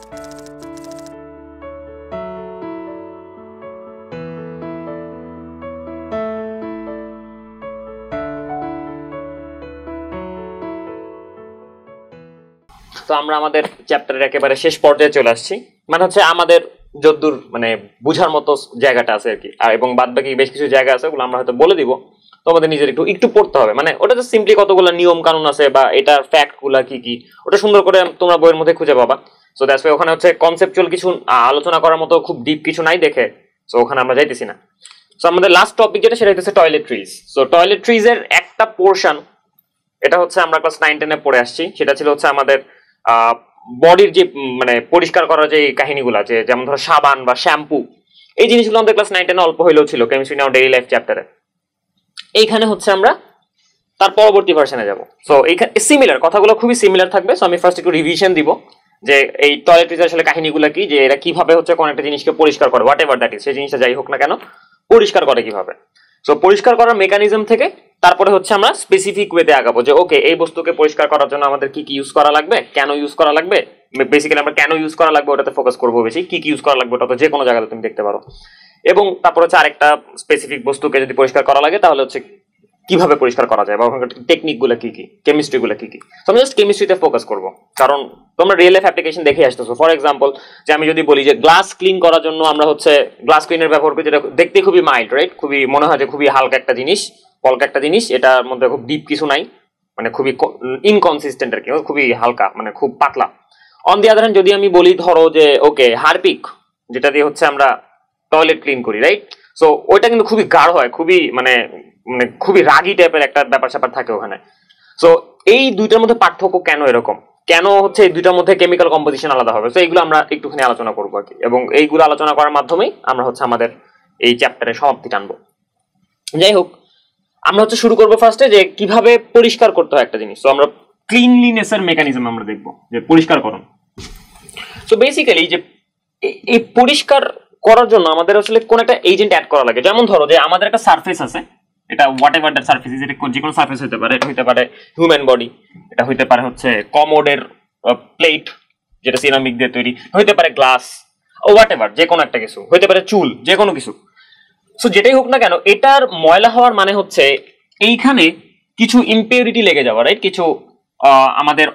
তো আমরা আমাদের চ্যাপ্টারের একেবারে শেষ পর্যায়ে চলে আসছি, মানে হচ্ছে আমাদের যদ্দূর মানে বুঝার মতো জায়গাটা আছে আর কি, আর এবং বাদ বাকি বেশ কিছু জায়গা আছে ওগুলো আমরা হয়তো বলে দিব, তোমাদের নিজের একটু একটু পড়তে হবে, মানে ওটা তো সিম্পলি কতগুলো নিয়ম কানুন আছে বা এটার ফ্যাক্ট গুলা কি কি ওটা সুন্দর করে তোমরা বইয়ের মধ্যে খুঁজে পাবা। সো দ্যাটস ওয়াই ওখানে হচ্ছে কনসেপচুয়াল কিছু আলোচনা করার মতো খুব ডিপ কিছু নাই দেখে সো ওখানে আমরা যাইতেছি না। সো আমাদের লাস্ট টপিক যেটা সেটা হচ্ছে টয়লেট্রিজ। সো টয়লেট্রিজ এর একটা পোর্শন এটা হচ্ছে আমরা ক্লাস 9-10 এ পড়ে আসছি, সেটা ছিল হচ্ছে আমাদের বডির যে মানে পরিষ্কার করার যে কাহিনীগুলো আছে, যেমন ধরো সাবান বা শ্যাম্পু, এই জিনিসগুলো আমাদের ক্লাস 9-10 অল্প হইলেও ছিল কেমিস্ট্রি নাও ডেইলি লাইফ চ্যাপ্টারে। এইখানে হচ্ছে আমরা তার পরবর্তী ভার্সনে যাব। সো এইখানে সিমিলার কথাগুলো খুবই সিমিলার থাকবে। সো আমি ফার্স্ট একটু রিভিশন দিব যে এই টয়লেট্রিজের আসলে কাহিনীগুলো কি, যে এরা কিভাবে হচ্ছে কোন একটা জিনিসকে পরিষ্কার করে, হোয়াট এভার দ্যাট ইজ, সেই জিনিসটা যাই হোক না কেন পরিষ্কার করে কিভাবে। সো পরিষ্কার করার মেকানিজম থেকে তারপরে হচ্ছে আমরা স্পেসিফিক ওয়েতে আগাবো যে ওকে এই বস্তুকে পরিষ্কার করার জন্য আমাদের কি কি ইউজ করা লাগবে, কেন ইউজ করা লাগবে, বেসিক্যালি আমরা কেন ইউজ করা লাগবে ওটাতে ফোকাস করবো বেশি, কি কি ইউজ করা লাগবে ওটা তো যে কোনো জায়গাতে তুমি দেখতে পারো। এবং তারপর হচ্ছে আরেকটা স্পেসিফিক বস্তুকে যদি পরিষ্কার করা লাগে তাহলে হচ্ছে কিভাবে পরিষ্কার করা যায় বা ওখানকার টেকনিক গুলো কি কি, কেমিস্ট্রি গুলো কি কি। তো আমি জাস্ট কেমিস্ট্রিতে ফোকাস করবো, কারণ তোমরা রিয়েল লাইফ অ্যাপ্লিকেশন দেখে আসতেছো। ফর এক্সাম্পল যে আমি যদি বলি যে গ্লাস ক্লিন করার জন্য আমরা হচ্ছে গ্লাস ক্লিনের ব্যবহার করি, যেটা দেখতে খুবই মাইল্ড, রাইট, খুবই মনে হয় যে খুবই হালকা একটা জিনিস, পলকা একটা জিনিস, এটার মধ্যে খুব ডিপ কিছু নাই, মানে খুবই ইনকনসিস্টেন্ট আর কি, খুবই হালকা, মানে খুব পাতলা। অন দি আদার হ্যান্ড যদি আমি বলি ধরো যে ওকে হারপিক, যেটা দিয়ে হচ্ছে আমরা টয়লেট ক্লিন করি, রাইট, সো ওইটা কিন্তু খুবই গাঢ় হয়, খুবই মানে মানে খুবই রাগি টাইপের একটা ব্যাপার স্যাপার থাকে ওখানে। সো এই দুইটার মধ্যে পার্থক্য কেন এরকম, কেন হচ্ছে এই দুইটার মধ্যে কেমিক্যাল কম্পোজিশন আলাদা হবে, তো এইগুলো আমরা একটুখানি আলোচনা করবো আর কি, এবং এইগুলো আলোচনা করার মাধ্যমেই আমরা হচ্ছে আমাদের এই চ্যাপ্টারের সমাপ্তি টানবো। যাই হোক, আমরা হচ্ছে শুরু করবো ফার্স্টে যে কিভাবে পরিষ্কার করতে হয় একটা জিনিস। তো আমরা ক্লিনলিনেস এর মেকানিজম আমরা দেখবো, যে পরিষ্কার করুন। সো বেসিক্যালি যে এই পরিষ্কার করার জন্য আমাদের আসলে কোন একটা এজেন্ট অ্যাড করা লাগে। যেমন ধরো যে আমাদের একটা সারফেস আছে, এটা what ever that surface is, এটা যে কোনো সারফেস হতে পারে, এটা হতে পারে হিউম্যান বডি, এটা হতে পারে হচ্ছে কমোডের প্লেট যেটা সিরামিক দিয়ে তৈরি, হতে পারে গ্লাস, ও হোয়াট এভার যে কোনো একটা কিছু, হতে পারে চুল, যে কোনো কিছু। সো যেটাই হোক না কেন এটার ময়লা হওয়ার মানে হচ্ছে এইখানে কিছু ইম্পিউরিটি লেগে যাওয়া, রাইট, কিছু আমাদের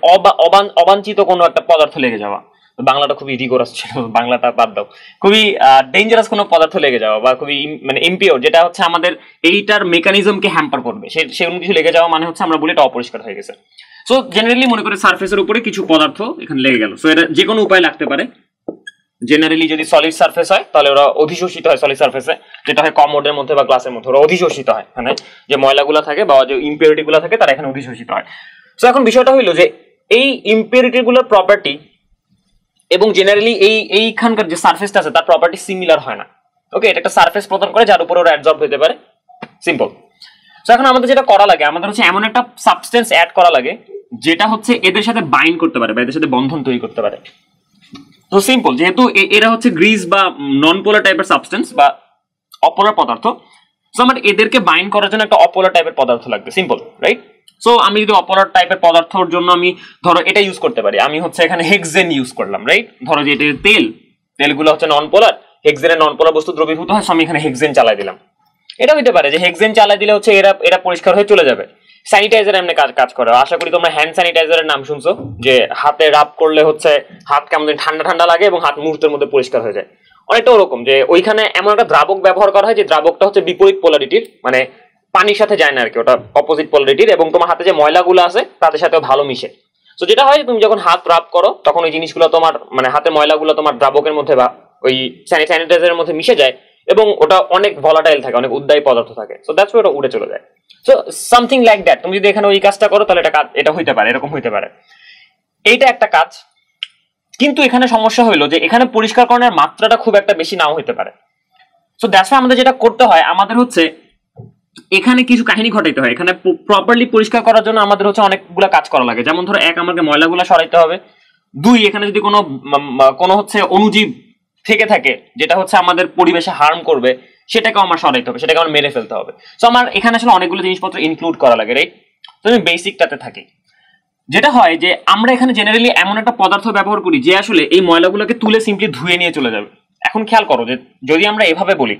অবাঞ্ছিত কোনো একটা পদার্থ লেগে যাওয়া। বাংলাটা খুবই রিগোরাস ছিল, বাংলাটা বাদ দাও, খুবই ডেঞ্জারাস কোনো পদার্থ লেগে যাওয়া বা খুবই মানে ইম্পিওর, যেটা হচ্ছে আমাদের এইটার মেকানিজমকে হ্যাম্পার করবে, সেরকম কিছু লেগে যাওয়া মানে হচ্ছে আমরা বলি এটা অপরিষ্কার হয়ে গেছে। সো জেনারেলি মনে করে সারফেসের উপরে কিছু পদার্থ এখানে লেগে গেল, সো এটা যে কোনো উপায় লাগতে পারে। জেনারেলি যদি সলিড সারফেস হয় তাহলে ওরা অধিশোষিত হয় সলিড সারফেসে, যেটা হয় কমোডের মধ্যে বা গ্লাসের মধ্যে, ওরা অধিশোষিত হয়, এখানে যে ময়লাগুলো থাকে বা যে ইম্পিউরিটি গুলো থাকে তারা এখানে অধিশোষিত হয়। সো এখন বিষয়টা হইলো যে এই ইম্পিউরিটি গুলোর প্রপার্টি এবং জেনারেলি এইখানকার যে সারফেসটা আছে তার প্রপার্টি সিমিলার হয় না। ওকে, এটা একটা সারফেস প্রদান করে যার উপরে ওরা অ্যাবজর্ব হতে পারে, সিম্পল। সো এখন আমাদের যেটা করা লাগে, আমাদের হচ্ছে এমন একটা সাবস্টেন্স অ্যাড করা লাগে যেটা হচ্ছে এদের সাথে বাইন্ড করতে পারে বা এদের সাথে বন্ধন তৈরি করতে পারে। তো সিম্পল, যেহেতু এরা হচ্ছে গ্রিস বা নন পোলার টাইপের সাবস্টেন্স বা অপোলার পদার্থ, সো আমার এদেরকে বাইন্ড করার জন্য একটা অপোলার টাইপের পদার্থ লাগবে, সিম্পল, রাইট। সো আমি যদি অপোলার টাইপের পদার্থের জন্য আমি ধরো এটা ইউজ করতে পারি, আমি হচ্ছে এখানে হেক্সেন ইউজ করলাম, রাইট। ধরো যে এটা তেলগুলো হচ্ছে নন পোলার, হেক্সেনের নন পোলার বস্তু দ্রবীভূত হয়, সো আমি এখানে হেক্সেন চালাই দিলাম। এটা হইতে পারে যে হেক্সেন চালাই দিলে হচ্ছে এরা পরিষ্কার হয়ে চলে যাবে। স্যানিটাইজার এমনি কাজ করে, আশা করি তোমরা হ্যান্ড স্যানিটাইজারের নাম শুনছো, যে হাতে রাব করলে হচ্ছে হাত কেমন ঠান্ডা ঠান্ডা লাগে এবং হাত মুহূর্তের মধ্যে পরিষ্কার হয়ে যায়। অনেকটা ওরকম যে ওইখানে এমন একটা দ্রাবক ব্যবহার করা হয় যে দ্রাবকটা হচ্ছে বিপরীত পোলারিটির, মানে পানির সাথে যায় না আর কি, ওটা অপোজিট পোলারিটির, এবং তোমার হাতে যে ময়লাগুলো আছে তাদের সাথেও ভালো মিশে। তো যেটা হয় তুমি যখন হাত রাব করো তখন ওই জিনিসগুলো তোমার মানে হাতের ময়লাগুলো তোমার দ্রাবকের মধ্যে বা ওই স্যানিটাইজারের মধ্যে মিশে যায় এবং ওটা অনেক ভলাটাইল থাকে, অনেক উদ্দায়ী পদার্থ থাকে, সো দ্যাটস ওয়াই ওটা উড়ে চলে যায়। সো সামথিং লাইক দ্যাট, তুমি যদি এখানে ওই কাজটা করো তাহলে এটা হইতে পারে, এরকম হইতে পারে, এইটা একটা কাজ। কিন্তু এখানে সমস্যা হইলো যে এখানে পরিষ্কার করার মাত্রাটা খুব একটা বেশি নাও হইতে পারে। সো দ্যাটস ওয়াই আমাদের যেটা করতে হয়, আমাদের হচ্ছে এখানে কিছু কাহিনী ঘটাইতে হয়। এখানে প্রপারলি পরিষ্কার করার জন্য আমাদের হচ্ছে অনেকগুলো কাজ করা লাগে। যেমন ধরো এক, আমাকে ময়লাগুলো সরাইতে হবে। দুই, এখানে যদি কোনো হচ্ছে অণুজীব থেকে থাকে যেটা হচ্ছে আমাদের পরিবেশে হার্ম করবে সেটাকেও আমার সরাইতে হবে, সেটাকে আমার মেরে ফেলতে হবে। সো আমার এখানে আসলে অনেকগুলো জিনিসপত্র ইনক্লুড করা লাগে, রাইট। তো আমি বেসিকটাতে থাকি। যেটা হয় যে আমরা এখানে জেনারেলি এমন একটা পদার্থ ব্যবহার করি যে আসলে এই ময়লাগুলোকে তুলে সিম্পলি ধুয়ে নিয়ে চলে যাবে। এখন খেয়াল করো যে যদি আমরা এভাবে বলি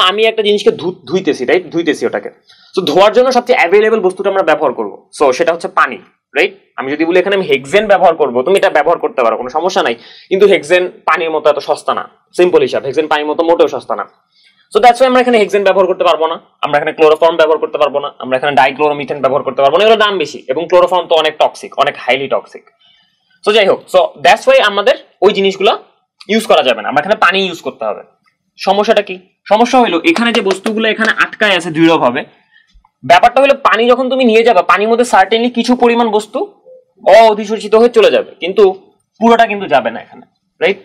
আমি একটা জিনিসকে ধুইতেছি, রাইট, ধুইতেছি ওটাকে, তো ধোয়ার জন্য সবচেয়ে অ্যাভেলেবল বস্তুটা আমরা ব্যবহার করবো, সো সেটা হচ্ছে পানি, রাইট। আমি যদি বলি এখানে আমি হেক্সেন ব্যবহার করবো, তুমি এটা ব্যবহার করতে পারো, কোনো সমস্যা নাই, কিন্তু হেক্সেন পানির মতো এত সস্তা না, সিম্পল হিসাব, হেক্সেন পানির মতো মোটেও সস্তা না। সো দ্যাটস ওয়াই আমরা এখানে হেক্সেন ব্যবহার করতে পারবো না, আমরা এখানে ক্লোরোফর্ম ব্যবহার করতে পারবো না, আমরা এখানে ডাইক্লোরোমিথেন ব্যবহার করতে পারবো না, এগুলোর দাম বেশি, এবং ক্লোরোফর্ম তো অনেক টক্সিক, অনেক হাইলি টক্সিক। সো যাই হোক, সো দ্যাটস ওয়াই আমাদের ওই জিনিসগুলো ইউজ করা যাবে না, আমরা এখানে পানি ইউজ করতে হবে। সমস্যাটা কি? সমস্যা হলো এখানে যে বস্তুগুলো এখানে আটকায় আছে দৃঢ়ভাবে, ব্যাপারটা হলো পানি যখন তুমি নিয়ে যাবে, পানির মধ্যে সার্টেনলি কিছু পরিমাণ বস্তু অধিশোষিত হয়ে চলে যাবে, কিন্তু পুরোটা কিন্তু যাবে না এখানে, রাইট।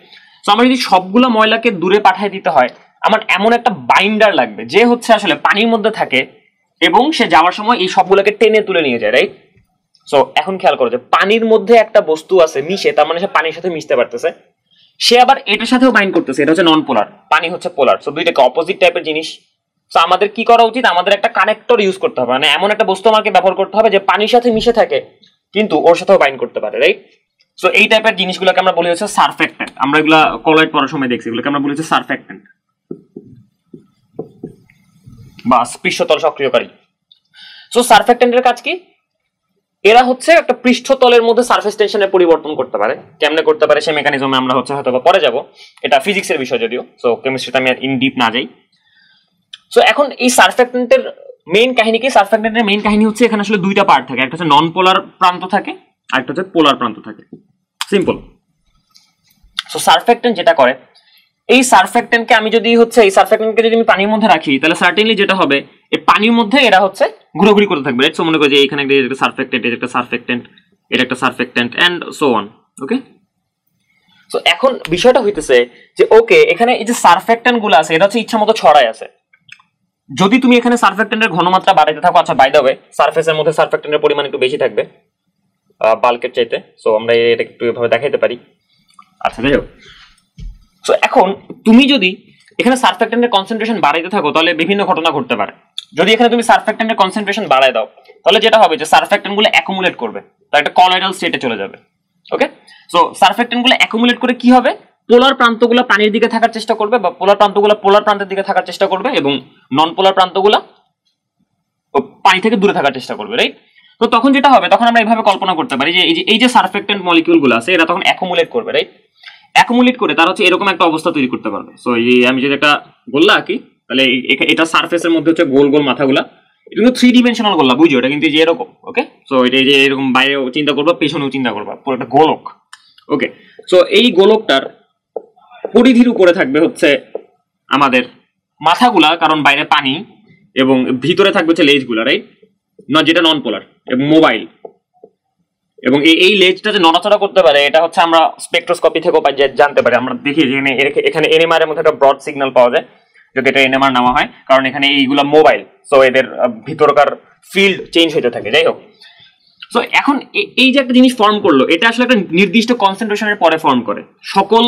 সো আমার যদি সবগুলো ময়লাকে দূরে পাঠিয়ে দিতে হয়, আমার এমন একটা বাইন্ডার লাগবে যে হচ্ছে আসলে পানির মধ্যে থাকে এবং সে যাওয়ার সময় এই সবগুলোকে টেনে তুলে নিয়ে যায়, রাইট। সো এখন খেয়াল করো যে পানির মধ্যে একটা বস্তু আছে মিশে, তার মানে সে পানির সাথে মিশতে পারতেছে, সে আবার এটার সাথেও বাইন্ড করতেছে, এটা হচ্ছে নন পোলার, পানি হচ্ছে পোলার, সো দুইটাকে অপোজিট টাইপের জিনিস। সো আমাদের কি করা উচিত? আমাদের একটা কানেক্টর ইউজ করতে হবে, মানে এমন একটা বস্তু আমাকে ব্যবহার করতে হবে যে পানির সাথে মিশে থাকে কিন্তু ওর সাথেও বাইন্ড করতে পারে, রাইট। সো এই টাইপের জিনিসগুলোকে আমরা বলি হচ্ছে সারফেক্টেন্ট, আমরা এগুলা কলয়েড পড়ার সময় দেখছি, এগুলোকে আমরা বলি হচ্ছে সারফেক্টেন্ট বা পৃষ্ঠতল সক্রিয়কারী। সো সারফেক্টেন্টের কাজ কি? এরা হচ্ছে একটা পৃষ্ঠতলের মধ্যে সারফেস টেনশনের পরিবর্তন করতে পারে। কেমনে করতে পারে সে মেকানিজমে আমরা হচ্ছে হয়তো পরে যাব, এটা ফিজিক্সের বিষয় যদিও, সো কেমিস্ট্রিতে আমি ইন ডিপ না যাই। সো এখন এই সারফেক্টেন্টের মেইন কাহিনী কি? সারফেক্টেন্টের মেইন কাহিনী হচ্ছে এখানে আসলে দুইটা পার্ট থাকে, একটা হচ্ছে নন পোলার প্রান্ত থাকে আর একটা হচ্ছে পোলার প্রান্ত থাকে, সিম্পল। সো সারফেক্টেন্ট যেটা করে, এই সারফেক্টেন্টকে আমি যদি হচ্ছে এই সারফেক্টেন্টকে যদি আমি পানির মধ্যে রাখি, তাহলে সার্টেনলি যেটা হবে এই পানির মধ্যে এরা হচ্ছে ঘুরোঘুরি করতে থাকবে, রাইট। সো মনে করি যে এখানে একটা সারফেক্টেন্ট, এটা একটা সারফেক্টেন্ট, এটা একটা surfactant and so on, okay. So এখন বিষয়টা হইতেছে যে ওকে, এখানে এই যে সারফেক্টেন্ট গুলো আছে এটা হচ্ছে ইচ্ছা মতো ছড়ায় আছে। যদি তুমি এখানে সারফেক্টেন্টের ঘনমাত্রা বাড়াইতে থাকো, আচ্ছা বাই দ্য ওয়ে সারফেসের মধ্যে সারফেক্টেন্টের পরিমাণ একটু বেশি থাকবে বাল্কের চাইতে, সো আমরা এটা একটু এভাবে দেখাইতে পারি, আচ্ছা যাই হোক। সো এখন তুমি যদি এখানে সারফেক্টেন্টের কনসেন্ট্রেশন বাড়াইতে থাকো তাহলে বিভিন্ন ঘটনা ঘটতে পারে। যদি এখানে তুমি সারফেক্টেন্টের কনসেন্ট্রেশন বাড়ায় দাও তাহলে যেটা হবে যে সারফেক্টেন্ট গুলো অ্যাকুমুলেট করবে, তার একটা কলয়েডাল স্টেটে চলে যাবে, ওকে। সো সারফেক্টেন্ট গুলো অ্যাকুমুলেট করে কি হবে? পোলার প্রান্তগুলো পানির দিকে থাকার চেষ্টা করবে, বা পোলার প্রান্তগুলো পোলার প্রান্তের দিকে থাকার চেষ্টা করবে, এবং নন পোলার প্রান্তগুলো পানি থেকে দূরে থাকার চেষ্টা করবে, রাইট। তো তখন যেটা হবে, তখন আমরা এইভাবে কল্পনা করতে পারি যে এই যে সারফেক্টেন্ট মলিকিউলগুলো আছে এরা তখন অ্যাকুমুলেট করবে, রাইট। অ্যাকুমুলেট করে তার হচ্ছে এরকম একটা অবস্থা তৈরি করতে পারবে। সো এই আমি যদি একটা গোল্লা আঁকি, তাহলে এটা সারফেসের মধ্যে হচ্ছে গোল গোল মাথাগুলা, এটা কিন্তু 3 ডিমেনশনাল গোল্লা, বুঝো এটা কিন্তু যে এরকম, ওকে। সো এটা যে এরকম বাইরেও চিন্তা করবা, পেছনেও চিন্তা করবা, পুরো একটা গোলক, ওকে। সো এই গোলকটার পরিধির উপরে থাকবে হচ্ছে আমাদের মাথাগুলা, কারণ বাইরে পানি, এবং ভিতরে থাকবে হচ্ছে লেজগুলা, রাইট, না যেটা নন পোলার এবং মোবাইল। এবং এই লেজটা যে নড়াচড়া করতে পারে এটা হচ্ছে আমরা স্পেকট্রোস্কোপি থেকেও জানতে পারি। আমরা দেখি যে এখানে এনএমআর এর মধ্যে একটা ব্রড সিগন্যাল পাওয়া যায় যদি এটা এনএমআর নেওয়া হয়, কারণ এখানে এইগুলা মোবাইল, সো এদের ভিতরকার ফিল্ড চেঞ্জ হতে থাকে, যাই হোক। সো এখন এই যে একটা জিনিস ফর্ম করলো, এটা আসলে একটা নির্দিষ্ট কনসেন্ট্রেশনের পরে ফর্ম করে। সকল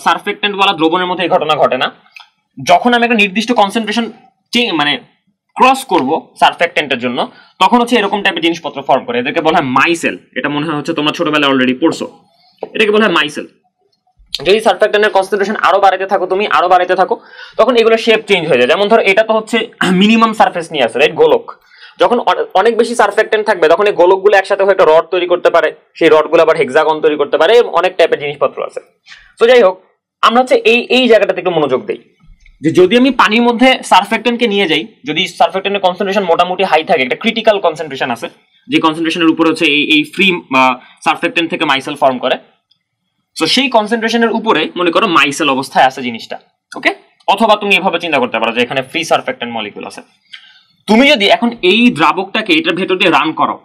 সারফেক্টেন্ট ওয়ালা দ্রবণের মধ্যে এই ঘটনা ঘটে না। যখন আমি একটা নির্দিষ্ট কনসেন্ট্রেশন মানে ক্রস করব সারফেক্টেন্টের জন্য, তখন হচ্ছে এরকম টাইপের জিনিসপত্র ফর্ম করে, এদেরকে বলা হয় মাইসেল। এটা মনে হয় হচ্ছে তোমরা ছোটবেলায় অলরেডি পড়ছো, এটাকে বলা হয় মাইসেল। যদি সারফেক্টেন্টের কনসেন্ট্রেশন আরো বাড়াইতে থাকো তখন এগুলো শেপ চেঞ্জ হয়ে যায়। যেমন ধরো এটা তো হচ্ছে মিনিমাম সারফেস নিয়ে আসে, রাইট, গোলক। যখন অনেক বেশি সারফেক্টেন্ট থাকবে তখন এই গোলকগুলো একসাথে হয়ে একটা রড তৈরি করতে পারে, সেই রডগুলো আবার হেক্সাগন তৈরি করতে পারে, অনেক টাইপের জিনিসপত্র আছে। তো যাই হোক, আমরা হচ্ছে এই জায়গাটাতে একটু মনোযোগ দেই যে যদি আমি পানির মধ্যে সারফেক্টেন্টকে নিয়ে যাই, যদি সারফেক্টেন্টের কনসেন্ট্রেশন মোটামুটি হাই থাকে, একটা ক্রিটিক্যাল কনসেন্ট্রেশন আছে যে কনসেন্ট্রেশনের উপরে হচ্ছে এই ফ্রি সারফেক্টেন্ট থেকে মাইসেল ফর্ম করে। সো সেই কনসেন্ট্রেশনের উপরে মনে করো মাইসেল অবস্থায় আছে জিনিসটা, ওকে। অথবা তুমি এভাবে চিন্তা করতে পারো যে এখানে ফ্রি সারফেক্টেন্ট মলিকিউল আছে। তুমি যদি এখন এই দ্রাবকটাকে এটার ভেতর দিয়ে রান করো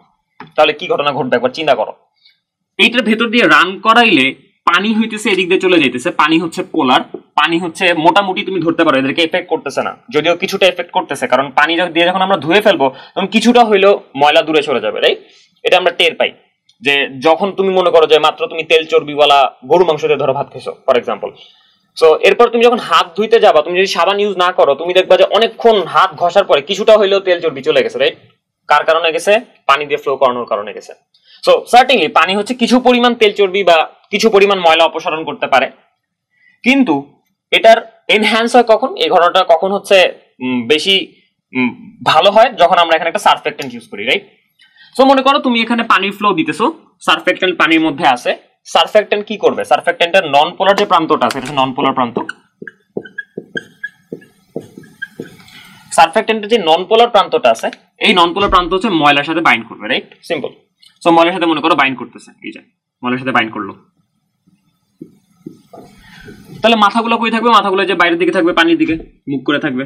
তাহলে কি ঘটনা ঘটবে একবার চিন্তা করো। এইটার ভেতর দিয়ে রান করাইলে পানি হইতেছে এদিক দিয়ে চলে যাইতেছে, পানি হচ্ছে পোলার, পানি হচ্ছে মোটামুটি তুমি ধরতে পারো এদেরকে এফেক্ট করতেছে না, যদিও কিছুটা এফেক্ট করতেছে, কারণ পানি দিয়ে যখন আমরা ধুয়ে ফেলবো তখন কিছুটা হইলেও ময়লা দূরে চলে যাবে, রাইট। এটা আমরা টের পাই যে যখন তুমি মনে করো যে মাত্র তুমি তেল চর্বিওয়ালা গরু মাংস দিয়ে ধরো ভাত খেছো ফর এক্সাম্পল, সো এরপর তুমি যখন হাত ধুইতে যাবা, তুমি যদি সাবান ইউজ না করো তুমি দেখবা যে অনেকক্ষণ হাত ঘষার পরে কিছুটা হইলেও তেল চর্বি চলে গেছে, রাইট। কার কারণে গেছে? পানি দিয়ে ফ্লো করানোর কারণে গেছে। সো সার্টেনলি পানি হচ্ছে কিছু পরিমাণ তেল চর্বি বা কিছু পরিমাণ ময়লা অপসারণ করতে পারে, কিন্তু এটার এনহ্যান্স হয় কখন, এই ঘটনাটা কখন হচ্ছে বেশি ভালো হয় যখন আমরা এখানে একটা সারফেক্টেন্ট ইউজ করি, রাইট? সো মনে করো তুমি এখানে পানির ফ্লো দিতেছো, সারফেক্টেন্ট পানির মধ্যে আছে, সারফেক্টেন্ট কি করবে, সারফেক্টেন্টের নন পোলার যে প্রান্তটা আছে, এটা নন পোলার প্রান্ত, সারফেক্টেন্টের যে নন পোলার প্রান্তটা আছে, এই নন পোলার প্রান্ত হচ্ছে ময়লার সাথে বাইন্ড করবে, রাইট? সিম্পল। সো ময়লার সাথে মনে করো বাইন্ড করতেছে, এই যে ময়লার সাথে বাইন্ড করলো, তাহলে মাথাগুলো কই থাকবে, মাথাগুলো যে বাইরের দিকে থাকবে, পানির দিকে মুখ করে থাকবে।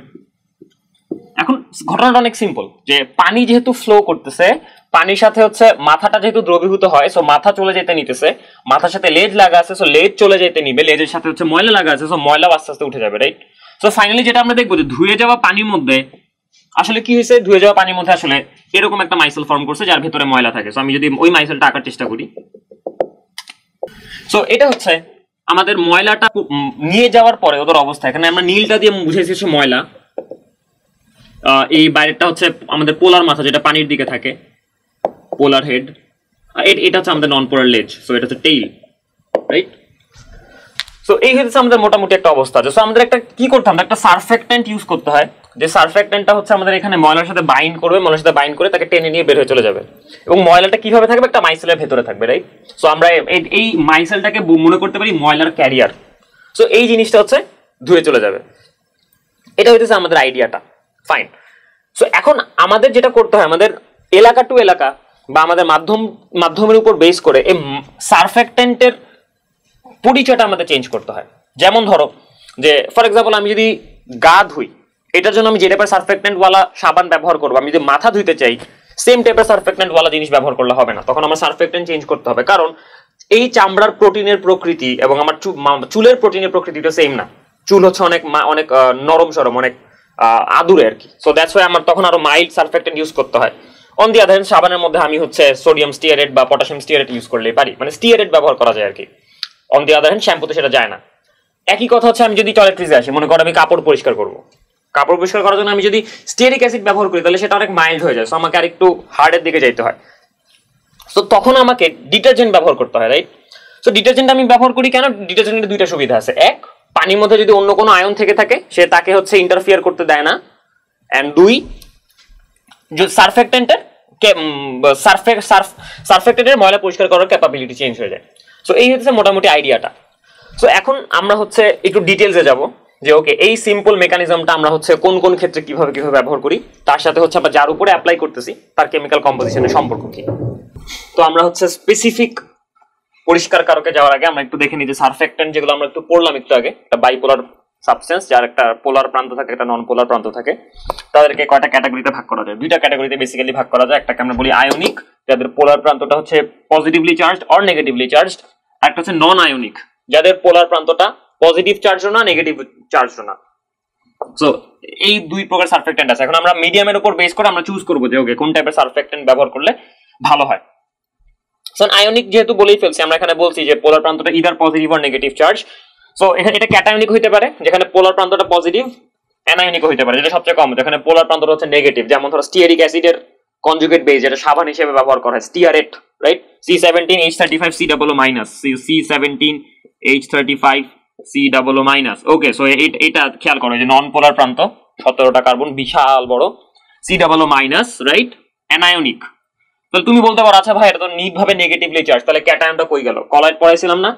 এখন ঘটনাটা অনেক সিম্পল, যে পানি যেহেতু ফ্লো করতেছে, পানির সাথে হচ্ছে মাথাটা যেহেতু দ্রবীভূত হয়, সো মাথা চলে যেতে নিতেছে, মাথার সাথে লেজ লাগা আছে, সো লেজ চলে যেতে নিবে, লেজের সাথে হচ্ছে ময়লা লাগা আছে, সো ময়লা আস্তে আস্তে উঠে যাবে, রাইট? সো ফাইনালি যেটা আমরা দেখবো যে ধুয়ে যাওয়া পানির মধ্যে আসলে কি হয়েছে, ধুয়ে যাওয়া পানির মধ্যে আসলে এরকম একটা মাইসেল ফর্ম করছে যার ভিতরে ময়লা থাকে। সো আমি যদি ওই মাইসেলটা আঁকার চেষ্টা করি, সো এটা হচ্ছে আমাদের ময়লাটা নিয়ে যাওয়ার পরে ওদের অবস্থা, এখানে আমরা নীলটা দিয়ে বুঝেছি ময়লা, এই বাইরেটা হচ্ছে আমাদের পোলার মাথা যেটা পানির দিকে থাকে, পোলার হেড, এটা হচ্ছে আমাদের নন পোলার লেজ, সো এটা হচ্ছে টেইল, রাইট? সো এই হচ্ছে আমাদের মোটামুটি একটা অবস্থা। সো আমাদের একটা কি করতে হবে, একটা সারফেক্টেন্ট ইউজ করতে হয়, যে সারফেক্টেন্টটা হচ্ছে আমাদের এখানে ময়লার সাথে বাইন্ড করবে, ময়লার সাথে বাইন্ড করে তাকে টেনে নিয়ে বের হয়ে চলে যাবে, এবং ময়লাটা কিভাবে থাকবে, একটা মাইসেলের ভেতরে থাকবে, রাইট? সো আমরা এই মাইসেলটাকে মনে করতে পারি ময়লার ক্যারিয়ার। সো এই জিনিসটা হচ্ছে ধুয়ে চলে যাবে, এটা হইতেছে আমাদের আইডিয়াটা, ফাইন। সো এখন আমাদের যেটা করতে হয়, আমাদের এলাকা টু এলাকা বা আমাদের মাধ্যমের উপর বেস করে এই সারফেক্টেন্টের পরিচয়টা আমাদের চেঞ্জ করতে হয়। যেমন ধরো যে ফর এক্সাম্পল আমি যদি গা ধুই, এটার জন্য আমি যে টাইপের সারফেক্টেন্ট ওয়ালা সাবান ব্যবহার করবো, আমি যদি মাথা ধুইতে চাই সেম টাইপের সারফেক্টেন্ট ওয়ালা জিনিস ব্যবহার করলে হবে না, তখন আমার সারফেক্টেন্ট চেঞ্জ করতে হবে, কারণ এই চামড়ার প্রোটিনের প্রকৃতি এবং আমার চুলের প্রোটিনের প্রকৃতিটা সেম না। চুল হচ্ছে অনেক নরম সরম, অনেক আদুরে আর কি। সো দ্যাটস ওয়াই আমার তখন আরো মাইল্ড সারফেক্টেন্ট ইউজ করতে হয়। অন দি আদার হ্যান্ড সাবানের মধ্যে আমি হচ্ছে সোডিয়াম স্টিয়ারেট বা পটাশিয়াম স্টিয়ারেট ইউজ করলেই পারি, মানে স্টিয়ারেট ব্যবহার করা যায় আর কি। অন দি আদার হ্যান্ড শ্যাম্পুতে সেটা যায় না। একই কথা হচ্ছে আমি যদি টয়লেট্রিজে আসি, মনে করো আমি কাপড় পরিষ্কার করবো, কাপড় পরিষ্কার করার জন্য আমি যদি স্টিয়ারিক অ্যাসিড ব্যবহার করি তাহলে সেটা অনেক মাইল্ড হয়ে যায়, সো আমাকে আর একটু হার্ডের দিকে যেতে হয়। সো তখন আমাকে ডিটারজেন্ট ব্যবহার করতে হয়, রাইট? সো ডিটারজেন্ট আমি ব্যবহার করি কেন, ডিটারজেন্টের দুইটা সুবিধা আছে। এক, পানির মধ্যে যদি অন্য কোনো আয়ন থেকে থাকে সে তাকে হচ্ছে ইন্টারফিয়ার করতে দেয় না, এন্ড দুই, সারফেক্টেন্টের ময়লা পরিষ্কার করার ক্যাপাবিলিটি চেঞ্জ হয়ে যায়। সো এই হচ্ছে মোটামুটি আইডিয়াটা। সো এখন আমরা হচ্ছে একটু ডিটেলসে যাব যে ওকে এই সিম্পল মেকানিজমটা আমরা হচ্ছে কোন কোন ক্ষেত্রে কিভাবে ব্যবহার করি, তার সাথে হচ্ছে আমরা যার উপরে অ্যাপ্লাই করতেছি তার কেমিক্যাল কম্পোজিশনের সম্পর্ক কি। তো আমরা হচ্ছে স্পেসিফিক পরিষ্কার কারকে যাওয়ার আগে আমরা একটু দেখে নিই যে সারফেক্টেন্ট যেগুলো আমরা একটু পড়লাম একটু আগে, একটা বাইপোলার সাবস্টেন্স যার একটা পোলার প্রান্ত থাকে, একটা নন পোলার প্রান্ত থাকে, তাদেরকে কয়টা ক্যাটাগরিতে ভাগ করা যায়, দুইটা ক্যাটাগরিতে বেসিক্যালি ভাগ করা যায়। একটাকে আমরা বলি আয়নিক, যাদের পোলার প্রান্তটা হচ্ছে positively charged or negatively charged, একটা হচ্ছে নন আয়নিক, যাদের পোলার প্রান্তটা পজিটিভ চার্জ না নেগেটিভ চার্জ না। সো এই দুই প্রকার সারফেক্টেন্ট আছে। এখন আমরা মিডিয়ামের উপর বেস করে আমরা চুজ করবো যে ওকে কোন টাইপের সারফেক্টেন্ট ব্যবহার করলে ভালো হয়। সো আয়নিক যেহেতু বলেই ফেলছি, আমরা এখানে বলছি যে পোলার প্রান্তটা either positive or negative charge. So এখানে এটা ক্যাটায়নিক হইতে পারে যেখানে পোলার প্রান্তটা পজিটিভ, অ্যানায়নিক হইতে পারে যেটা সবচেয়ে কম, যেখানে পোলার প্রান্তটা হচ্ছে নেগেটিভ। যেমন ধরো স্টিয়ারিক অ্যাসিডের কনজুগেট বেস যেটা সাবান হিসেবে ব্যবহার করা হয়, স্টিয়ারেট, রাইট? C17H35C+- C17H35C+-। ওকে, সো এটা খেয়াল করো যে নন পোলার প্রান্ত 17টা কার্বন, বিশাল বড়, C+-, রাইট? অ্যানায়নিক। তাহলে তুমি বলতে পারো আচ্ছা ভাই এটা তো নিটভাবে নেগেটিভলি চার্জ, তাহলে ক্যাটায়নটা কই গেল? কলাইড পড়াইছিলাম না,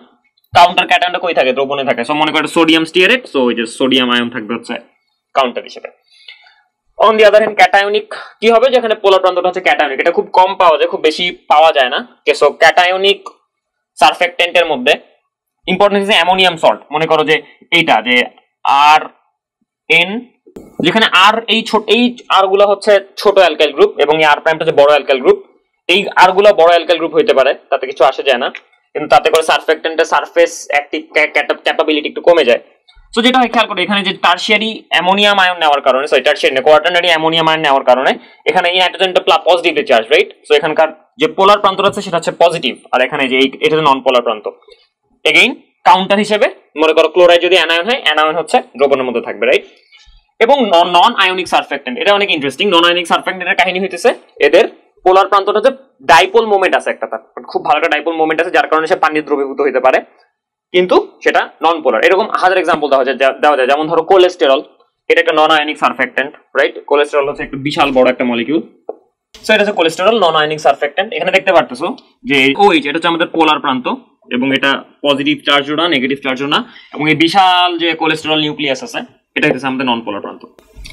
কাউন্টার ক্যাটায়নটা কই থাকে? দ্রবণে থাকে। সো মনে করো সোডিয়াম স্টিয়ারেট, সো ওই যে সোডিয়াম আয়ন থাকবে হচ্ছে কাউন্টার হিসেবে। On the other hand cationic কি হবে, যেখানে পোলার প্রান্তটা হচ্ছে ক্যাটায়নিক, এটা খুব কম পাওয়া যায়, খুব বেশি পাওয়া যায় না। সো ক্যাটায়নিক সারফেক্টেন্টের মধ্যে ইম্পর্টেন্ট হচ্ছে অ্যামোনিয়াম সল্ট। মনে করো যে এইটা যে RN, যেখানে এই আর গুলো হচ্ছে ছোট অ্যালকাইল গ্রুপ এবং এই আর প্রাইমটা হচ্ছে বড় অ্যালকাইল গ্রুপ। এই আর গুলো বড় অ্যালকাইল গ্রুপ হইতে পারে, তাতে কিছু আসে যায় না, কিন্তু তাতে করে সারফেক্টেন্টের সারফেস অ্যাক্টিভ ক্যাপাবিলিটি একটু কমে যায়। সো যেটা হয় খেয়াল করো এখানে যে টারশিয়ারি অ্যামোনিয়াম আয়ন নেওয়ার কারণে, সরি টারশিয়ারি না কোয়াটারনারি অ্যামোনিয়াম আয়ন নেওয়ার কারণে এখানে এই নাইট্রোজেনটা পজিটিভলি চার্জ, রাইট? সো এখানকার যে পোলার প্রান্তটা আছে সেটা হচ্ছে পজিটিভ, আর এখানে যে এটা নন পোলার প্রান্ত। এগেইন কাউন্টার হিসেবে মনে করো ক্লোরাইড যদি অ্যানায়ন হয়, অ্যানায়ন হচ্ছে দ্রবণের মধ্যে থাকবে, রাইট? এবং নন আয়নিক সারফেক্টেন্ট, এটা অনেক ইন্টারেস্টিং। নন আয়নিক সারফেক্টেন্টের কাহিনী হইতেছে এদের পোলার প্রান্তটা হচ্ছে ডাইপোল মোমেন্ট আছে একটা, তার খুব ভালো একটা ডাইপোল মোমেন্ট আছে, যার কারণে সে পানির দ্রবীভূত হতে পারে, কিন্তু সেটা নন পোলার। এরকম হাজার এক্সাম্পল দেওয়া যায়, যেমন ধরো কোলেস্টেরল, এটা একটা নন আয়নিক সারফেক্টেন্ট, রাইট? কোলেস্টেরল হচ্ছে একটা বিশাল বড় একটা মলিকিউল। সো এটা হচ্ছে কোলেস্টেরল, নন আয়নিক সারফেক্টেন্ট। এখানে দেখতে পারতেছো যে OH এটা হচ্ছে আমাদের পোলার প্রান্ত, এবং এটা পজিটিভ চার্জও না নেগেটিভ চার্জও না, এবং এই বিশাল যে কোলেস্টেরল নিউক্লিয়াস আছে এটা হচ্ছে আমাদের নন পোলার প্রান্ত।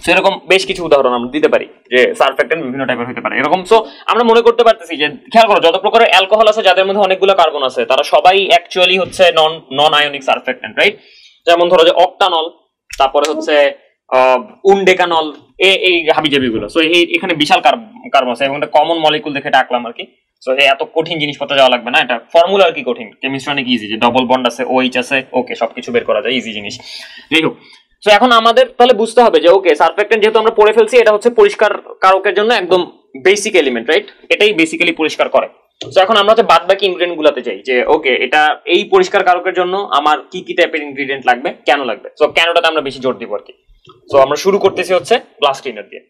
সো এরকম বেশ কিছু উদাহরণ আমরা দিতে পারি যে সারফেক্টেন্ট বিভিন্ন টাইপের হতে পারে এরকম। সো আমরা মনে করতে পারতেছি যে, খেয়াল করো, যত প্রকারের অ্যালকোহল আছে যাদের মধ্যে অনেকগুলো কার্বন আছে তারা সবাই অ্যাকচুয়ালি হচ্ছে নন আয়নিক সারফেক্টেন্ট, রাইট? যেমন ধরো যে অক্টানল, তারপরে হচ্ছে উনডেকানল, এই হাবিজাবি গুলো। সো এখানে বিশাল কার্বন আছে এবং একটা কমন মলিকুল দেখে ডাকলাম আর কি। সো এত কঠিন জিনিসপত্র যাওয়া লাগবে না, এটা ফর্মুলা আর কি কঠিন, কেমিস্ট্রি অনেক ইজি, যে ডবল বন্ড আছে, OH আছে, ওকে সবকিছু বের করা যায়, ইজি জিনিস। যাই হোক, সো এখন আমাদের তাহলে বুঝতে হবে যে ওকে সারফেক্টেন্ট যেহেতু আমরা পড়ে ফেলছি, এটা হচ্ছে পরিষ্কার কারকের জন্য একদম বেসিক এলিমেন্ট, রাইট? এটাই বেসিক্যালি পরিষ্কার করে। সো এখন আমরা হচ্ছে বাদ বাকি ইনগ্রেডিয়েন্ট গুলাতে যাই যে ওকে এটা এই পরিষ্কার কারকের জন্য আমার কি কি টাইপের ইনগ্রেডিয়েন্ট লাগবে, কেন লাগবে। সো কেনটাতে আমরা বেশি জোর দিব আর কি। সো আমরা শুরু করতেছি হচ্ছে গ্লাস ক্লিনার দিয়ে।